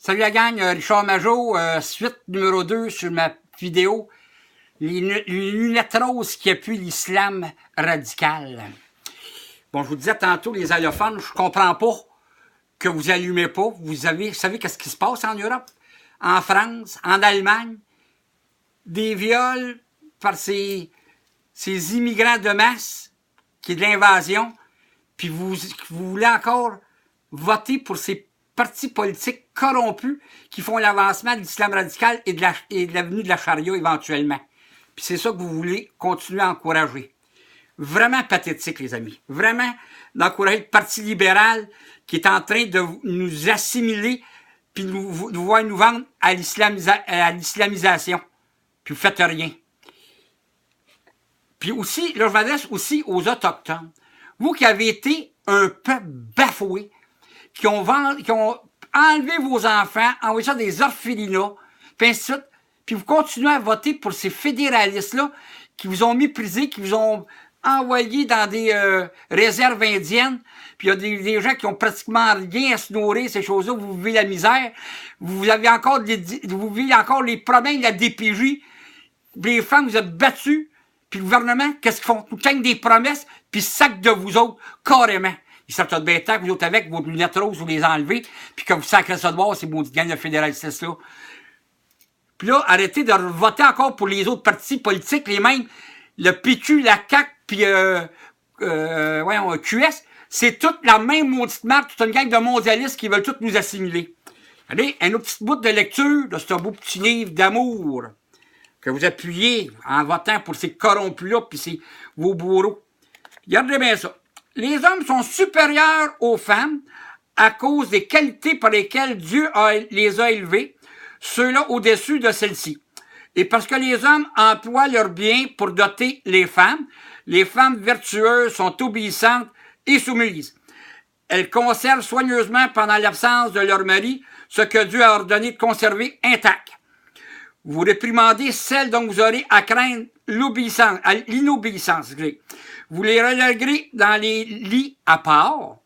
Salut la gang, Richard Majot, suite numéro 2 sur ma vidéo, les lunettes roses qui appuient l'islam radical. Bon, je vous disais tantôt, les allophones, je comprends pas que vous allumez pas. Vous savez qu'est-ce qui se passe en Europe, en France, en Allemagne, des viols par ces immigrants de masse, qui est de l'invasion, puis vous voulez encore voter pour ces partis politiques corrompus qui font l'avancement de l'islam radical et de l'avenue de la charia éventuellement. Puis c'est ça que vous voulez continuer à encourager. Vraiment pathétique, les amis. Vraiment d'encourager le Parti libéral qui est en train de nous assimiler puis nous vendre à l'islamisation. Puis vous faites rien. Puis aussi, là, je m'adresse aussi aux Autochtones. Vous qui avez été un peuple bafoué, qui ont enlevé vos enfants, envoyé ça des orphelinats, puis ainsi de suite, puis vous continuez à voter pour ces fédéralistes-là qui vous ont méprisé, qui vous ont envoyé dans des réserves indiennes, puis il y a des gens qui ont pratiquement rien à se nourrir, ces choses-là, vous vivez la misère, vous vivez encore les problèmes de la DPJ, les femmes, vous êtes battus, puis le gouvernement, qu'est-ce qu'ils font? Ils nous tiennent des promesses, puis ils sacent de vous autres, carrément. Ils sortent de bêta que vous autres avec vos lunettes roses, vous les enlevez, puis que vous sacrez ça de voir, ces maudites gangs de fédéralistes-là. Puis là, arrêtez de voter encore pour les autres partis politiques, les mêmes, le PQ, la CAQ, puis QS, c'est toute la même maudite marque, toute une gang de mondialistes qui veulent tous nous assimiler. Allez, un autre petit bout de lecture de ce beau petit livre d'amour que vous appuyez en votant pour ces corrompus-là, puis vos bourreaux. Regardez bien ça. Les hommes sont supérieurs aux femmes à cause des qualités par lesquelles Dieu les a élevés, ceux-là au-dessus de celles-ci. Et parce que les hommes emploient leurs biens pour doter les femmes vertueuses sont obéissantes et soumises. Elles conservent soigneusement pendant l'absence de leur mari ce que Dieu a ordonné de conserver intact. Vous réprimandez celles dont vous aurez à craindre l'inobéissance. Vous les reléguerez dans les lits à part.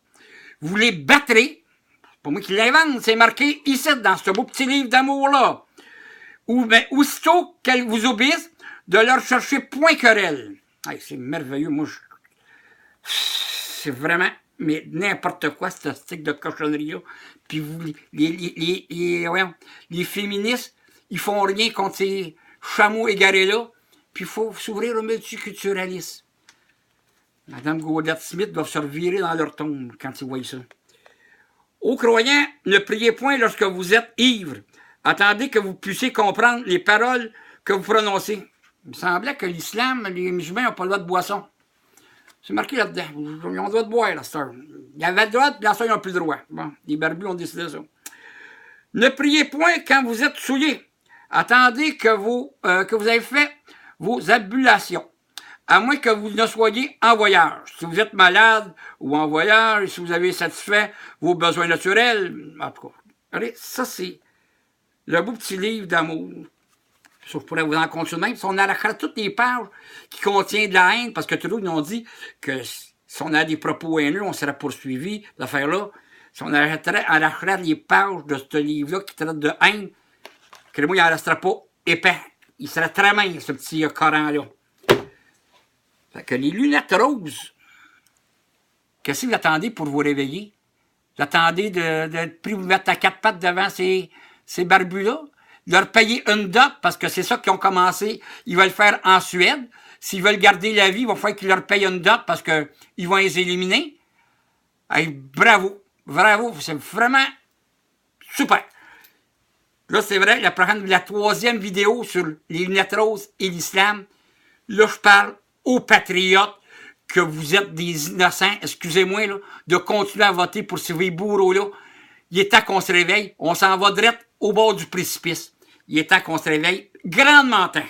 Vous les battrez. C'est pas moi qui l'invente, c'est marqué ici, dans ce beau petit livre d'amour-là. Ou bien, aussitôt qu'elles vous obéissent, de leur chercher point querelle. Hey, c'est merveilleux, moi, c'est vraiment, mais n'importe quoi, ce stick de cochonnerie-là. Puis vous, les féministes, ils font rien contre ces chameaux égarés-là. Puis il faut s'ouvrir au multiculturalisme. Madame Gaudette-Smith doit se revirer dans leur tombe quand ils voient ça. Ô croyants, ne priez point lorsque vous êtes ivres. Attendez que vous puissiez comprendre les paroles que vous prononcez. Il me semblait que l'islam, les musulmans n'ont pas le droit de boisson. C'est marqué là-dedans. Ils ont le droit de boire, la star. Ils avaient le droit, puis la star, ils n'ont plus le droit. Bon, les barbus ont décidé ça. Ne priez point quand vous êtes souillés. Attendez que vous avez fait vos ablutions. À moins que vous ne soyez en voyage. Si vous êtes malade ou en voyage, si vous avez satisfait vos besoins naturels, en tout cas. Regardez, ça c'est le beau petit livre d'amour. Je pourrais vous en continuer même. Si on arracherait toutes les pages qui contiennent de la haine, parce que toujours ils ont dit que si on a des propos haineux, on serait poursuivi, l'affaire-là. Si on arracherait les pages de ce livre-là qui traite de haine, que moi, il n'en resterait pas épais. Il serait très mince, ce petit Coran-là. Fait que les lunettes roses, qu'est-ce que vous attendez pour vous réveiller? Vous attendez d'être pris, vous mettre à quatre pattes devant ces barbus-là? Leur payer une dot, parce que c'est ça qu'ils ont commencé. Ils veulent le faire en Suède. S'ils veulent garder la vie, il va falloir qu'ils leur payent une dot, parce qu'ils vont les éliminer. Hey, bravo! Bravo! C'est vraiment super! Là, c'est vrai, la troisième vidéo sur les lunettes roses et l'islam, là, je parle aux patriotes que vous êtes des innocents, excusez-moi, là, de continuer à voter pour ces bourreaux-là. Il est temps qu'on se réveille. On s'en va direct au bord du précipice. Il est temps qu'on se réveille grandement temps.